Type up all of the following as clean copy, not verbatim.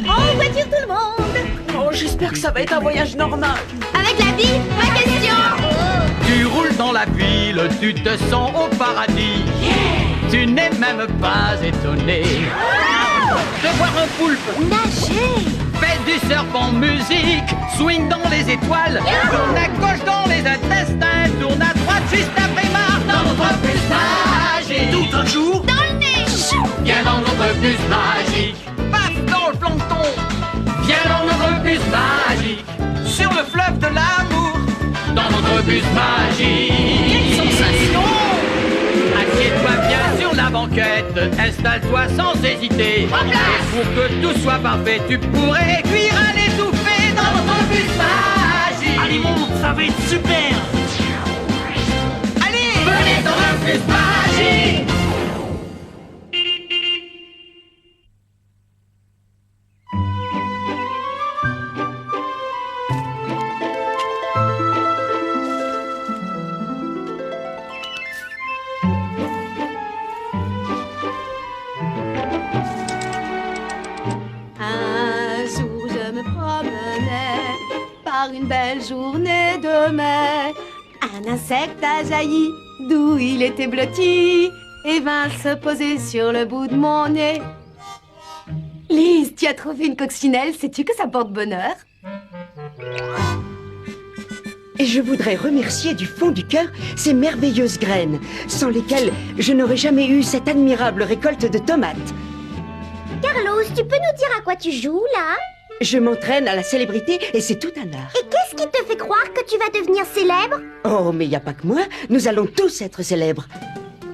En voiture tout le monde! Oh, j'espère que ça va être un voyage normal. Avec la vie, pas question! Tu roules dans la ville, tu te sens au paradis. Tu n'es même pas étonné de voir un poulpe Nager! fait du surf en musique, swing dans les étoiles, tourne à gauche dans les intestins, tourne à droite juste après marre dans notre bus magique. Tout un jour. Dans le nez! Viens dans notre bus magique. Paf dans le plancton. Viens dans notre bus magique. Sur le fleuve de l'amour. Dans notre bus magique. Sensation. Assieds-toi bien sur la banquette, installe-toi sans hésiter. Et pour que tout soit parfait, tu pourrais cuire à l'étouffée dans notre bus magique. Allez, monte, ça va être super. Allez, Venez dans le bus magique. Un jour je me promenais par une belle journée de mai. Un insecte a jailli d'où il était blotti et vint se poser sur le bout de mon nez. Lise, tu as trouvé une coccinelle, sais-tu que ça porte bonheur? Et je voudrais remercier du fond du cœur ces merveilleuses graines, sans lesquelles je n'aurais jamais eu cette admirable récolte de tomates. Carlos, tu peux nous dire à quoi tu joues, là? Je m'entraîne à la célébrité et c'est tout un art. Et qu'est-ce qui te fait croire que tu vas devenir célèbre? Oh, mais il n'y a pas que moi, nous allons tous être célèbres.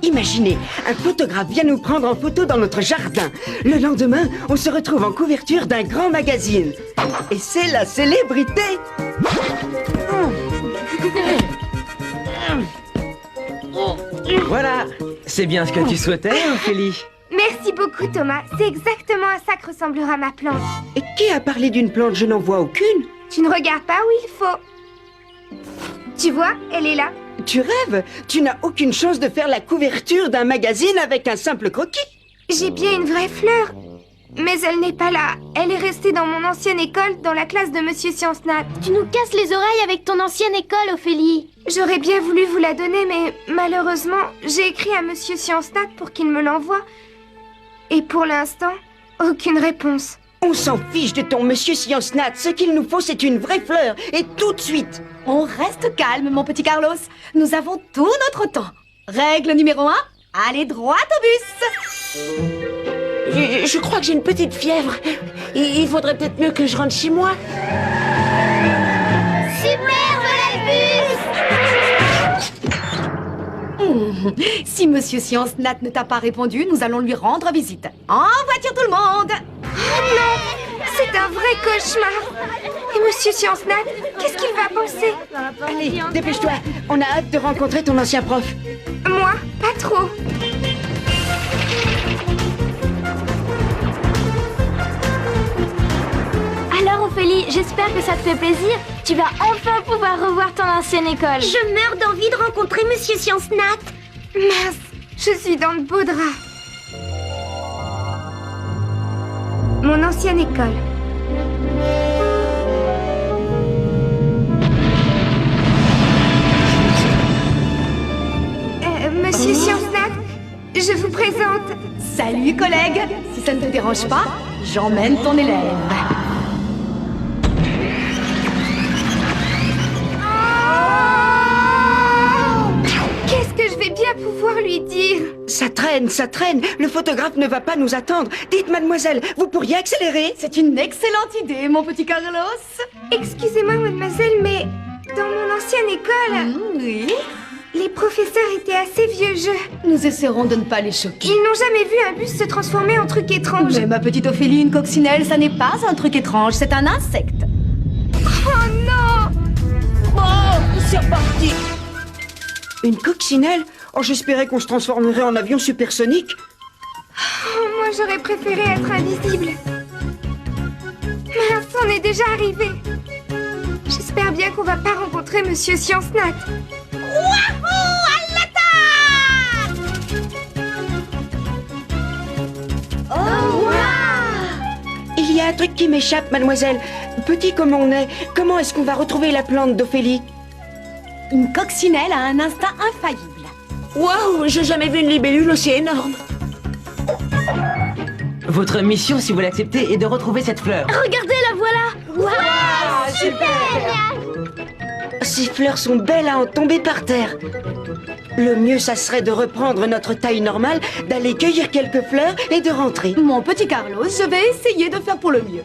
Imaginez, un photographe vient nous prendre en photo dans notre jardin. Le lendemain, on se retrouve en couverture d'un grand magazine. Et c'est la célébrité. Voilà, c'est bien ce que tu souhaitais, Ophélie. Merci beaucoup, Thomas. C'est exactement à ça que ressemblera ma plante. Et qui a parlé d'une plante? Je n'en vois aucune. Tu ne regardes pas où il faut. Tu vois, elle est là. Tu rêves? Tu n'as aucune chance de faire la couverture d'un magazine avec un simple croquis. J'ai bien une vraie fleur. Mais elle n'est pas là. Elle est restée dans mon ancienne école, dans la classe de Monsieur Science-Nat. Tu nous casses les oreilles avec ton ancienne école, Ophélie. J'aurais bien voulu vous la donner, mais malheureusement, j'ai écrit à Monsieur Science-Nat pour qu'il me l'envoie. Et pour l'instant, aucune réponse. On s'en fiche de ton monsieur Science-Nat. Ce qu'il nous faut, c'est une vraie fleur. Et tout de suite. On reste calme, mon petit Carlos. Nous avons tout notre temps. Règle numéro 1, allez droit au bus. Je crois que j'ai une petite fièvre. Il faudrait peut-être mieux que je rentre chez moi. Super, Si Monsieur Science-Nat ne t'a pas répondu, nous allons lui rendre visite. En voiture tout le monde! Oh non! C'est un vrai cauchemar. Et Monsieur Science-Nat, qu'est-ce qu'il va penser? Allez, dépêche-toi. On a hâte de rencontrer ton ancien prof. Moi, pas trop. Alors, Ophélie, j'espère que ça te fait plaisir. Tu vas enfin pouvoir revoir ton ancienne école. Je meurs d'envie de rencontrer Monsieur Science-Nat. Mince, je suis dans de beaux draps. Mon ancienne école. Monsieur Science-Nat, je vous présente... Salut collègue! Si ça ne te dérange pas, j'emmène ton élève. Qu'est-ce que je vais bien pouvoir lui dire? Ça traîne, ça traîne. Le photographe ne va pas nous attendre. Dites, mademoiselle, vous pourriez accélérer? C'est une excellente idée, mon petit Carlos. Excusez-moi, mademoiselle, mais dans mon ancienne école, Oui? les professeurs étaient assez vieux jeu. Nous essaierons de ne pas les choquer. Ils n'ont jamais vu un bus se transformer en truc étrange. Mais ma petite Ophélie, une coccinelle, ça n'est pas un truc étrange, c'est un insecte. Oh non! Oh, c'est reparti. Une coccinelle? Oh, j'espérais qu'on se transformerait en avion supersonique. Oh, moi, j'aurais préféré être invisible. Mince, on est déjà arrivé. J'espère bien qu'on va pas rencontrer Monsieur Science-Nat. Wouhou! À l'attaque! Oh, wow! Il y a un truc qui m'échappe, mademoiselle. Petit comme on est, comment est-ce qu'on va retrouver la plante d'Ophélie? Une coccinelle a un instinct infaillible. Waouh, j'ai jamais vu une libellule aussi énorme. Votre mission, si vous l'acceptez, est de retrouver cette fleur. Regardez, la voilà. Ces fleurs sont belles à en tomber par terre. Le mieux, ça serait de reprendre notre taille normale, d'aller cueillir quelques fleurs et de rentrer. Mon petit Carlos, je vais essayer de faire pour le mieux.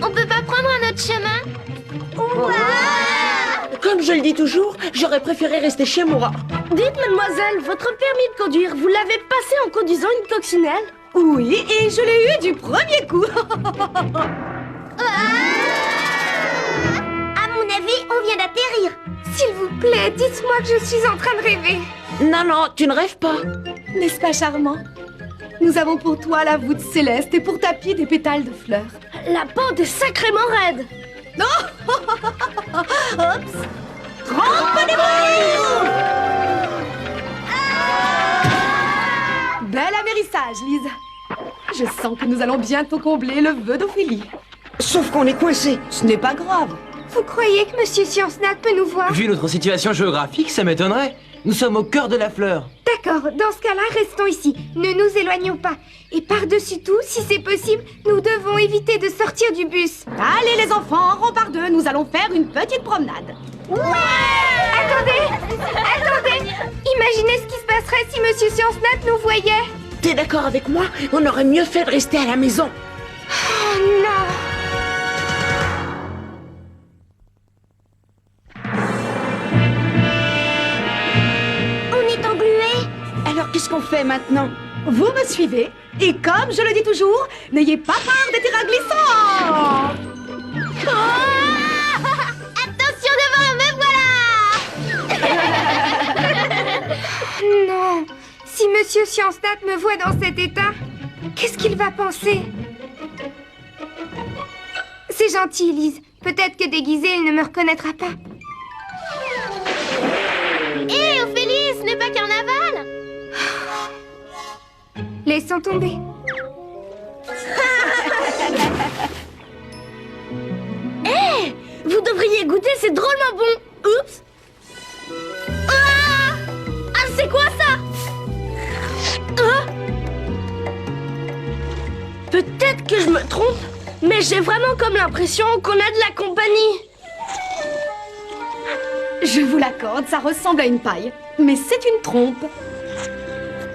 On peut pas prendre un autre chemin? Comme je le dis toujours, j'aurais préféré rester chez moi. Dites, mademoiselle, votre permis de conduire, vous l'avez passé en conduisant une coccinelle? Oui, et je l'ai eu du premier coup. À mon avis, on vient d'atterrir. S'il vous plaît, dites-moi que je suis en train de rêver. Non, non, tu ne rêves pas. N'est-ce pas charmant? Nous avons pour toi la voûte céleste et pour tapis des pétales de fleurs. La pente est sacrément raide. Oups! Trempez-vous! Bel amérissage, Lise. Je sens que nous allons bientôt combler le vœu d'Ophélie. Sauf qu'on est coincé. Ce n'est pas grave. Vous croyez que Monsieur Science-Nat peut nous voir? Vu notre situation géographique, ça m'étonnerait. Nous sommes au cœur de la fleur. D'accord, dans ce cas-là, restons ici. Ne nous éloignons pas. Et par-dessus tout, si c'est possible, nous devons éviter de sortir du bus. Allez les enfants, en rond par deux, nous allons faire une petite promenade. Attendez! Imaginez ce qui se passerait si Monsieur Science-Nat nous voyait. T'es d'accord avec moi? On aurait mieux fait de rester à la maison. Oh non! On est englués. Alors qu'est-ce qu'on fait maintenant? Vous me suivez, et comme je le dis toujours, n'ayez pas peur des terrains glissants. Attention devant, me voilà. Non! Si Monsieur Science-Nat me voit dans cet état, qu'est-ce qu'il va penser? C'est gentil, Elise. Peut-être que déguisée, il ne me reconnaîtra pas. Hé, Ophélie, ce n'est pas carnaval. Laissons tomber. Vous devriez goûter, c'est drôlement bon. Oups. Ah, c'est quoi ça? Peut-être que je me trompe, mais j'ai vraiment comme l'impression qu'on a de la compagnie. Je vous l'accorde, ça ressemble à une paille, mais c'est une trompe.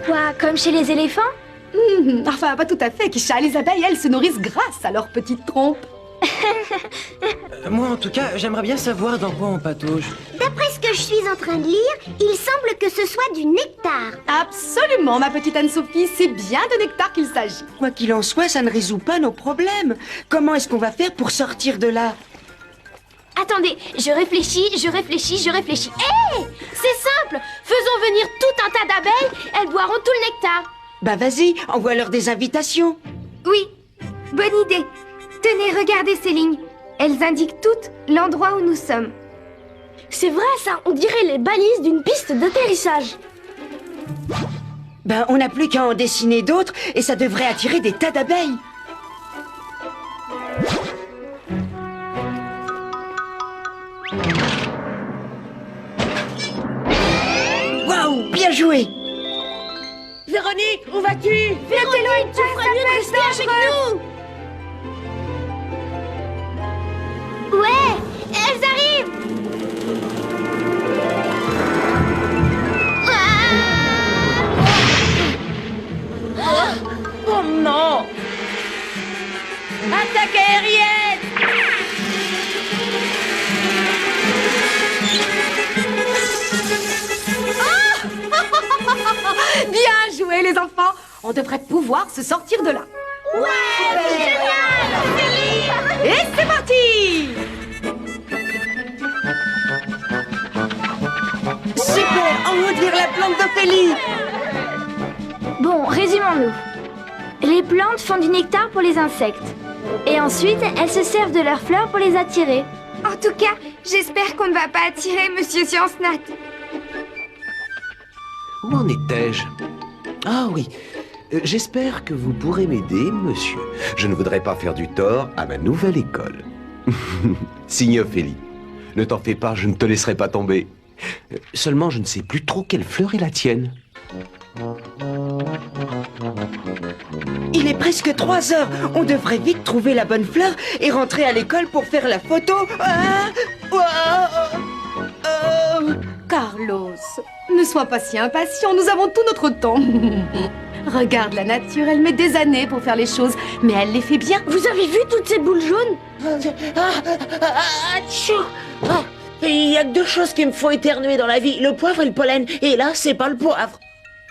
Quoi, comme chez les éléphants? Enfin, pas tout à fait, Kisha. Les abeilles, elles, se nourrissent grâce à leur petite trompe. Moi, en tout cas, j'aimerais bien savoir dans quoi on patauge. D'après ce que je suis en train de lire, il semble que ce soit du nectar. Absolument, ma petite Anne-Sophie, c'est bien de nectar qu'il s'agit. Quoi qu'il en soit, ça ne résout pas nos problèmes. Comment est-ce qu'on va faire pour sortir de là? Attendez, je réfléchis. Hé, c'est simple. Faisons venir tout un tas d'abeilles, elles boiront tout le nectar. Bah vas-y, envoie-leur des invitations. Oui, bonne idée. Tenez, regardez ces lignes. Elles indiquent toutes l'endroit où nous sommes. C'est vrai ça, on dirait les balises d'une piste d'atterrissage. Ben on n'a plus qu'à en dessiner d'autres et ça devrait attirer des tas d'abeilles. Waouh, bien joué. Véronique, où vas-tu? Véronique, tu ferais mieux de rester avec nous. Ouais, elles arrivent. Oh non! Attaque aérienne! Bien joué, les enfants! On devrait pouvoir se sortir de là. Et c'est parti! Super, en route vers la plante d'Ophélie. Bon, résumons-nous. Les plantes font du nectar pour les insectes. Et ensuite, elles se servent de leurs fleurs pour les attirer. En tout cas, j'espère qu'on ne va pas attirer Monsieur Science-Nat. Où en étais-je? Ah oui, j'espère que vous pourrez m'aider, monsieur. Je ne voudrais pas faire du tort à ma nouvelle école. Signe Ophélie. Ne t'en fais pas, je ne te laisserai pas tomber. Seulement, je ne sais plus trop quelle fleur est la tienne. Il est presque 3 heures. On devrait vite trouver la bonne fleur et rentrer à l'école pour faire la photo. Ah, Carlos, ne sois pas si impatient, nous avons tout notre temps. Regarde la nature, elle met des années pour faire les choses, mais elle les fait bien. Vous avez vu toutes ces boules jaunes? Il y a que 2 choses qui me font éternuer dans la vie, le poivre et le pollen. Et là, c'est pas le poivre.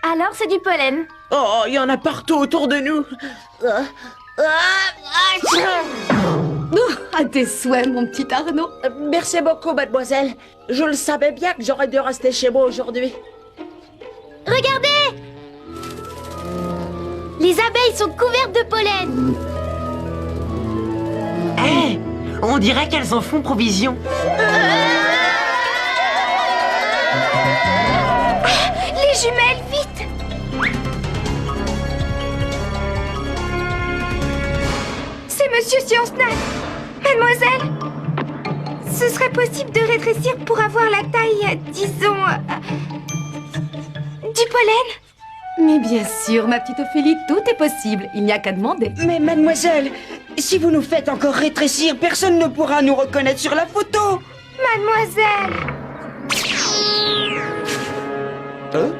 Alors c'est du pollen. Oh, il y en a partout autour de nous. À tes souhaits, mon petit Arnaud. Merci beaucoup, mademoiselle. Je le savais bien que j'aurais dû rester chez moi aujourd'hui. Regardez! Les abeilles sont couvertes de pollen. Hé, on dirait qu'elles en font provision. Les jumelles, vite! C'est Monsieur Science-Nat. Mademoiselle, ce serait possible de rétrécir pour avoir la taille, disons, du pollen? Mais bien sûr, ma petite Ophélie, tout est possible. Il n'y a qu'à demander. mais mademoiselle, si vous nous faites encore rétrécir, personne ne pourra nous reconnaître sur la photo. Mademoiselle! Hein?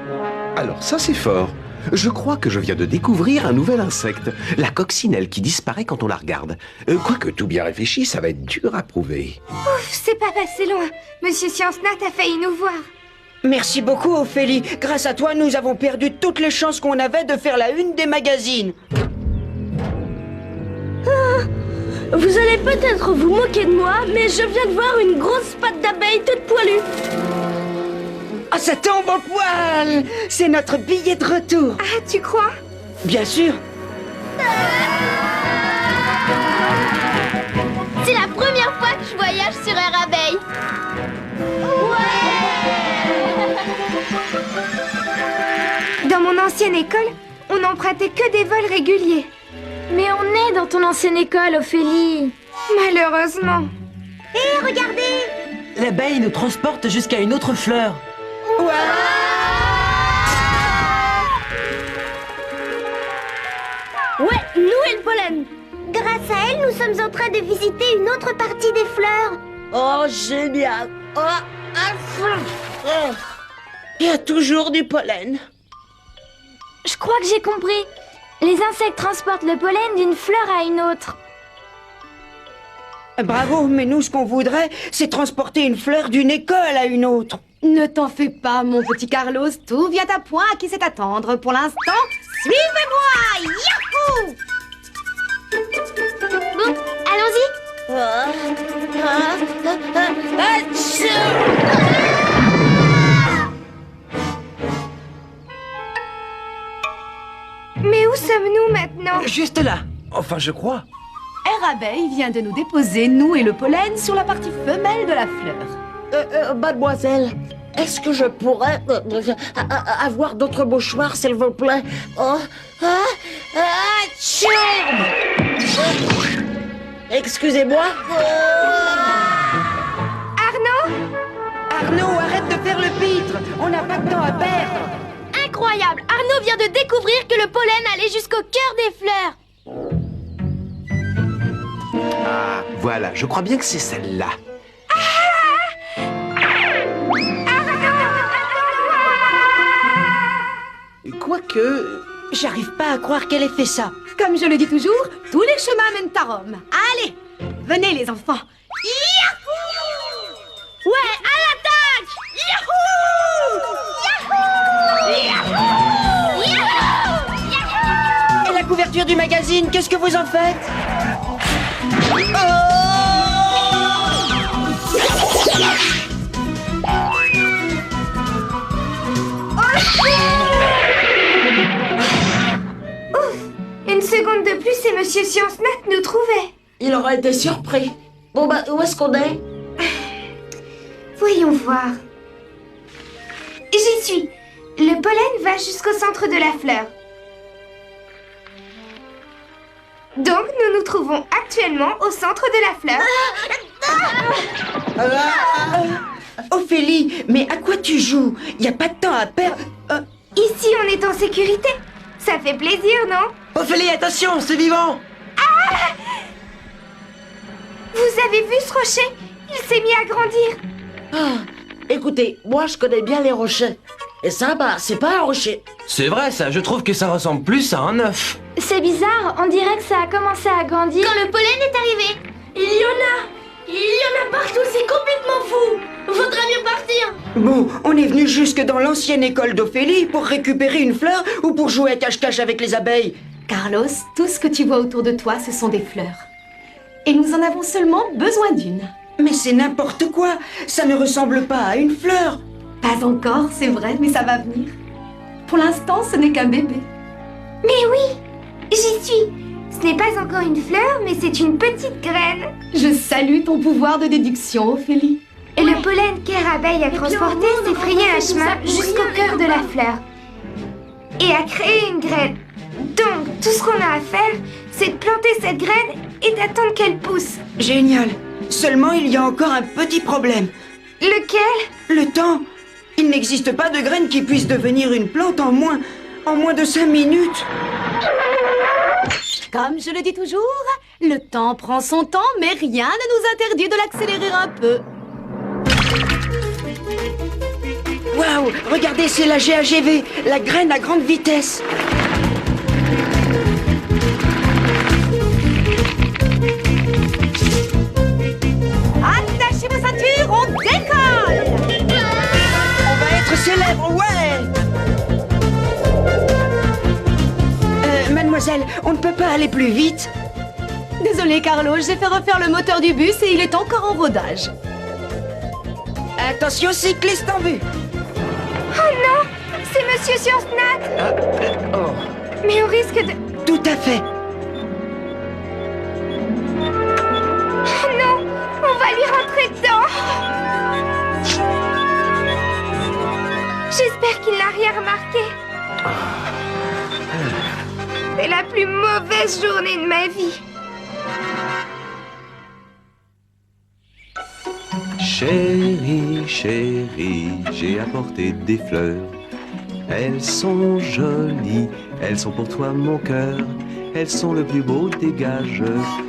Alors ça c'est fort. Je crois que je viens de découvrir un nouvel insecte, la coccinelle qui disparaît quand on la regarde. Quoique tout bien réfléchi, ça va être dur à prouver. Ouf, c'est pas passé loin. Monsieur Science-Nat a failli nous voir. Merci beaucoup, Ophélie. Grâce à toi, nous avons perdu toutes les chances qu'on avait de faire la une des magazines. Vous allez peut-être vous moquer de moi, mais je viens de voir une grosse patte d'abeille toute poilue. Ah, ça tombe au poil! C'est notre billet de retour. Ah, tu crois? Bien sûr. C'est la première fois que je voyage sur Air Abeille. Dans mon ancienne école, on n'empruntait que des vols réguliers. Mais on est dans ton ancienne école, Ophélie. Malheureusement. Hé, regardez! L'abeille nous transporte jusqu'à une autre fleur. Ouais, nous et le pollen. Grâce à elle, nous sommes en train de visiter une autre partie des fleurs. Oh, génial. Il y a toujours du pollen. Je crois que j'ai compris. Les insectes transportent le pollen d'une fleur à une autre. Bravo, mais nous, ce qu'on voudrait, c'est transporter une fleur d'une école à une autre. Ne t'en fais pas, mon petit Carlos. Tout vient à point à qui sait attendre. Pour l'instant, suivez-moi. Yahoo! Bon, allons-y. Mais où sommes-nous maintenant? Juste là. Enfin, je crois. Air Abeille vient de nous déposer, nous et le pollen, sur la partie femelle de la fleur. Mademoiselle, est-ce que je pourrais avoir d'autres mouchoirs, s'il vous plaît? Excusez-moi. Arnaud? Arnaud, arrête de faire le pitre. On n'a pas de temps à perdre. Incroyable! Arnaud vient de découvrir que le pollen allait jusqu'au cœur des fleurs. Ah, voilà, je crois bien que c'est celle-là. Quoique... J'arrive pas à croire qu'elle ait fait ça. Comme je le dis toujours, tous les chemins mènent à Rome. Allez, venez les enfants. Yahoo! Ouais, à l'attaque! Et la couverture du magazine, qu'est-ce que vous en faites? Une seconde de plus et Monsieur Science-Nat nous trouvait. Il aurait été surpris. Bon, bah, où est-ce qu'on est? Voyons voir. J'y suis. Le pollen va jusqu'au centre de la fleur. Donc, nous nous trouvons actuellement au centre de la fleur. Ophélie, mais à quoi tu joues? Y a pas de temps à perdre. Ici, on est en sécurité. Ça fait plaisir, non? Ophélie, attention, c'est vivant! Vous avez vu ce rocher? Il s'est mis à grandir. Écoutez, moi je connais bien les rochers. Et ça, bah, c'est pas un rocher. C'est vrai ça, je trouve que ça ressemble plus à un œuf. C'est bizarre, on dirait que ça a commencé à grandir. Quand le pollen est arrivé. Il y en a partout, c'est complètement fou. Vaudrait mieux partir. Bon, on est venu jusque dans l'ancienne école d'Ophélie pour récupérer une fleur ou pour jouer à cache-cache avec les abeilles? Carlos, tout ce que tu vois autour de toi, ce sont des fleurs. Et nous en avons seulement besoin d'une. Mais c'est n'importe quoi. Ça ne ressemble pas à une fleur. Pas encore, c'est vrai, mais ça va venir. Pour l'instant, ce n'est qu'un bébé. Mais oui, j'y suis. Ce n'est pas encore une fleur, mais c'est une petite graine. Je salue ton pouvoir de déduction, Ophélie. Et le pollen qu'Air Abeille a transporté s'est frayé un chemin jusqu'au cœur de la fleur. Et a créé une graine. Donc, tout ce qu'on a à faire, c'est de planter cette graine et d'attendre qu'elle pousse. Génial. Seulement, il y a encore un petit problème. Lequel? Le temps. Il n'existe pas de graine qui puisse devenir une plante en moins de 5 minutes. Comme je le dis toujours, le temps prend son temps, mais rien ne nous interdit de l'accélérer un peu. Waouh, regardez, c'est la GAGV, la graine à grande vitesse. Attachez vos ceintures, on décolle! On va être célèbre, ouais. Mademoiselle, on ne peut pas aller plus vite. Désolé, Carlo, j'ai fait refaire le moteur du bus et il est encore en rodage. Attention, cycliste en vue. Oh non, c'est Monsieur Science Nat. Mais on risque de... Tout à fait. Oh non, on va lui rentrer dedans. J'espère qu'il n'a rien remarqué. C'est la plus mauvaise journée de ma vie. Chérie, chérie, j'ai apporté des fleurs. Elles sont jolies, elles sont pour toi mon cœur. Elles sont le plus beau des gages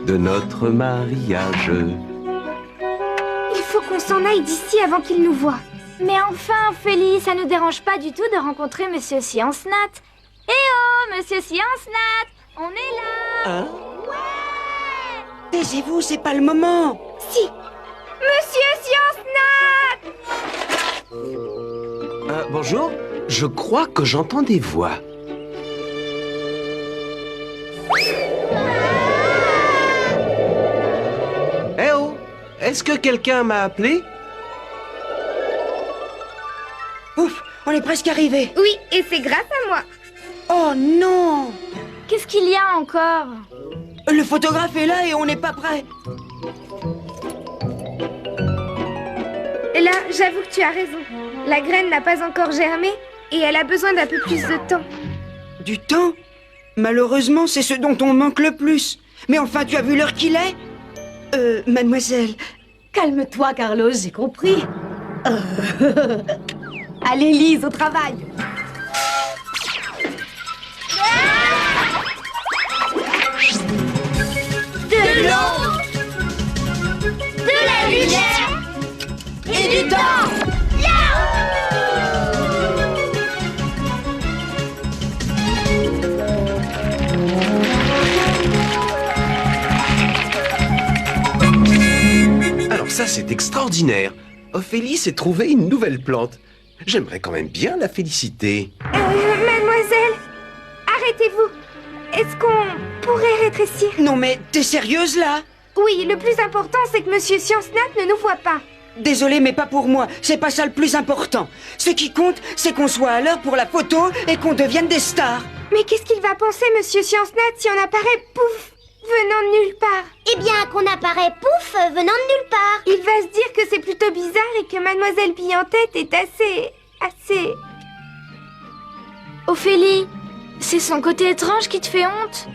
de notre mariage. Il faut qu'on s'en aille d'ici avant qu'il nous voie. Mais enfin, Ophélie, ça nous dérange pas du tout de rencontrer Monsieur Science Nat. Eh oh, Monsieur Science Nat, on est là. Hein? Taisez-vous, c'est pas le moment. Si, Monsieur Science Nat. Bonjour, je crois que j'entends des voix. Eh oh, est-ce que quelqu'un m'a appelé? Ouf, on est presque arrivé. Oui, et c'est grâce à moi. Oh non! Qu'est-ce qu'il y a encore? Le photographe est là et on n'est pas prêt. Et là, j'avoue que tu as raison. La graine n'a pas encore germé et elle a besoin d'un peu plus de temps. Du temps? Malheureusement, c'est ce dont on manque le plus. Mais enfin, tu as vu l'heure qu'il est? Mademoiselle... Calme-toi, Carlos, j'ai compris. Allez, Lise, au travail. De l'eau, de la lumière et du temps. Alors ça, c'est extraordinaire. Ophélie s'est trouvé une nouvelle plante. J'aimerais quand même bien la féliciter. Mademoiselle, arrêtez-vous. Est-ce qu'on pourrait rétrécir? Non mais, t'es sérieuse là? Oui, le plus important, c'est que Monsieur Science Nat ne nous voit pas. Désolé, mais pas pour moi. C'est pas ça le plus important. Ce qui compte, c'est qu'on soit à l'heure pour la photo et qu'on devienne des stars. Mais qu'est-ce qu'il va penser, Monsieur Science Nat, si on apparaît, pouf, venant de nulle part? Eh bien, qu'on apparaît pouf, venant de nulle part. Il va se dire que c'est plutôt bizarre et que Mademoiselle Bille en tête est assez... Ophélie, c'est son côté étrange qui te fait honte?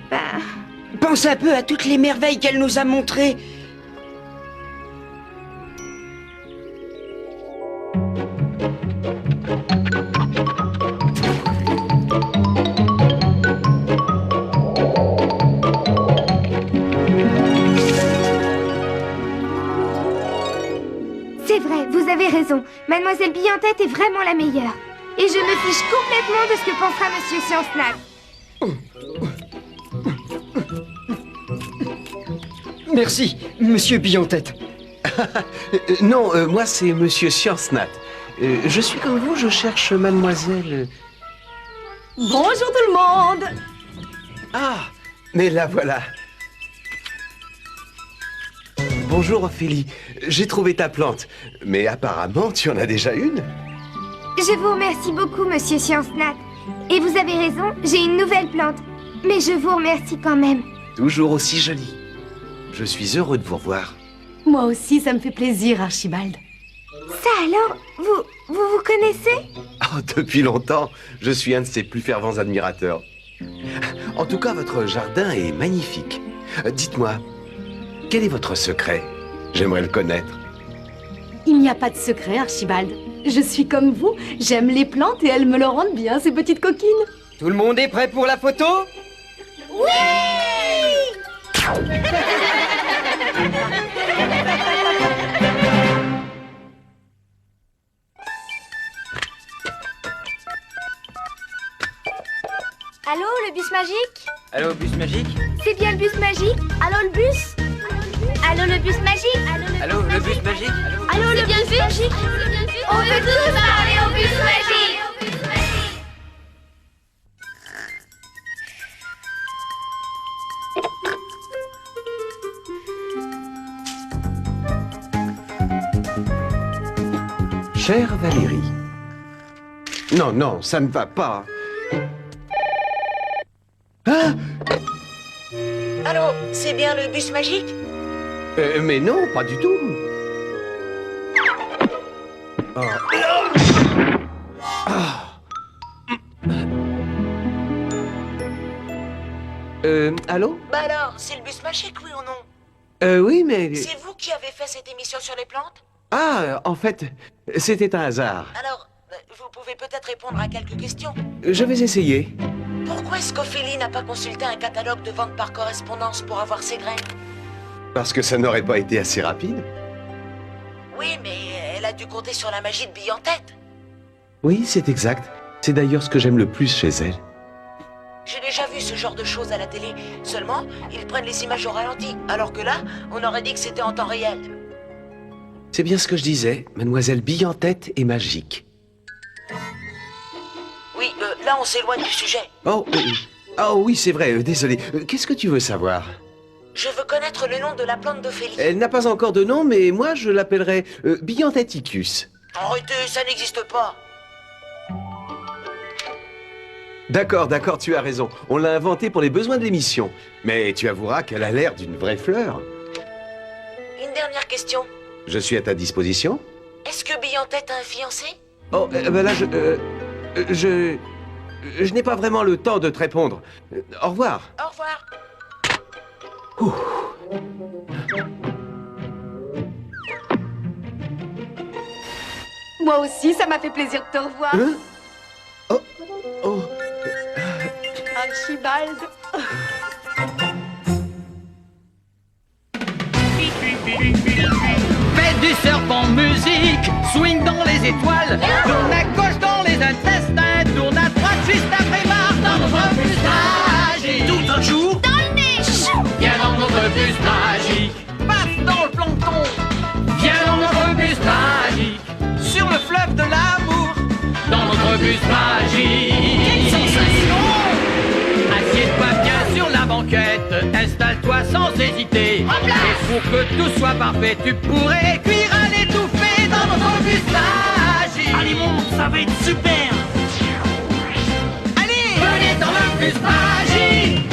Pense un peu à toutes les merveilles qu'elle nous a montrées. C'est vrai, vous avez raison. Mademoiselle Billantette est vraiment la meilleure. Et je me fiche complètement de ce que pensera Monsieur Science-Nat. Merci, monsieur Billantette. Non, moi c'est Monsieur Science-Nat. Je suis comme vous, je cherche mademoiselle... Bonjour tout le monde. Ah, mais la voilà. Bonjour Ophélie, j'ai trouvé ta plante. Mais apparemment, tu en as déjà une? Je vous remercie beaucoup, Monsieur Science-Nat. Et vous avez raison, j'ai une nouvelle plante. Mais je vous remercie quand même. Toujours aussi jolie. Je suis heureux de vous revoir. Moi aussi, ça me fait plaisir, Archibald. Ça alors, vous connaissez? Oh, depuis longtemps, je suis un de ses plus fervents admirateurs. En tout cas, votre jardin est magnifique. Dites-moi, quel est votre secret? J'aimerais le connaître. Il n'y a pas de secret, Archibald. Je suis comme vous, j'aime les plantes et elles me le rendent bien, ces petites coquines. Tout le monde est prêt pour la photo? Allô, le bus magique? Allô, bus magique? C'est bien le bus magique? Allô, le bus? Allô, le bus magique? Allô, le bus magique? Allô, le bus magique? On veut tous parler au bus magique! Chère Valérie. Non, non, ça ne va pas. Ah! Allô, c'est bien le bus magique? Mais non, pas du tout. Oh. Ah. Allô? Bah alors, c'est le bus magique, oui ou non? Oui, mais... C'est vous qui avez fait cette émission sur les plantes? Ah, en fait, c'était un hasard. Alors, vous pouvez peut-être répondre à quelques questions. Je vais essayer. Pourquoi est-ce qu'Ophélie n'a pas consulté un catalogue de vente par correspondance pour avoir ses graines? Parce que ça n'aurait pas été assez rapide. Oui, mais elle a dû compter sur la magie de Billantette. Oui, c'est exact. C'est d'ailleurs ce que j'aime le plus chez elle. J'ai déjà vu ce genre de choses à la télé. Seulement, ils prennent les images au ralenti. Alors que là, on aurait dit que c'était en temps réel. C'est bien ce que je disais. Mademoiselle Billantette est magique. Oui, là, on s'éloigne du sujet. Oh, oh oui, c'est vrai. Désolé. Qu'est-ce que tu veux savoir? Je veux connaître le nom de la plante d'Ophélie. Elle n'a pas encore de nom, mais moi, je l'appellerai Billantetticus. Arrêtez, ça n'existe pas. D'accord, d'accord, tu as raison. On l'a inventée pour les besoins de l'émission. Mais tu avoueras qu'elle a l'air d'une vraie fleur. Une dernière question. Je suis à ta disposition. Est-ce que Billantette a un fiancé? Oh, ben là, je n'ai pas vraiment le temps de te répondre. Au revoir. Au revoir. Moi aussi, ça m'a fait plaisir de te revoir, Hein? Oh, oh. Archibald. Fais du serpent musique, swing dans les étoiles, tourne à gauche dans les intestins, tourne à droite juste après barre dans notre bus magique. Tout un jour, dans le nez, viens dans notre bus magique. Paf dans le plancton, viens dans notre bus magique. Sur le fleuve de l'amour, dans notre bus magique. Quelle sensation! Assieds-toi bien sur la banquette, installe-toi sans hésiter. Et pour que tout soit parfait, tu pourrais cuire à l'étouffée dans notre bus magique. Allez, monte, ça va être super. Allez, venez dans le bus magique.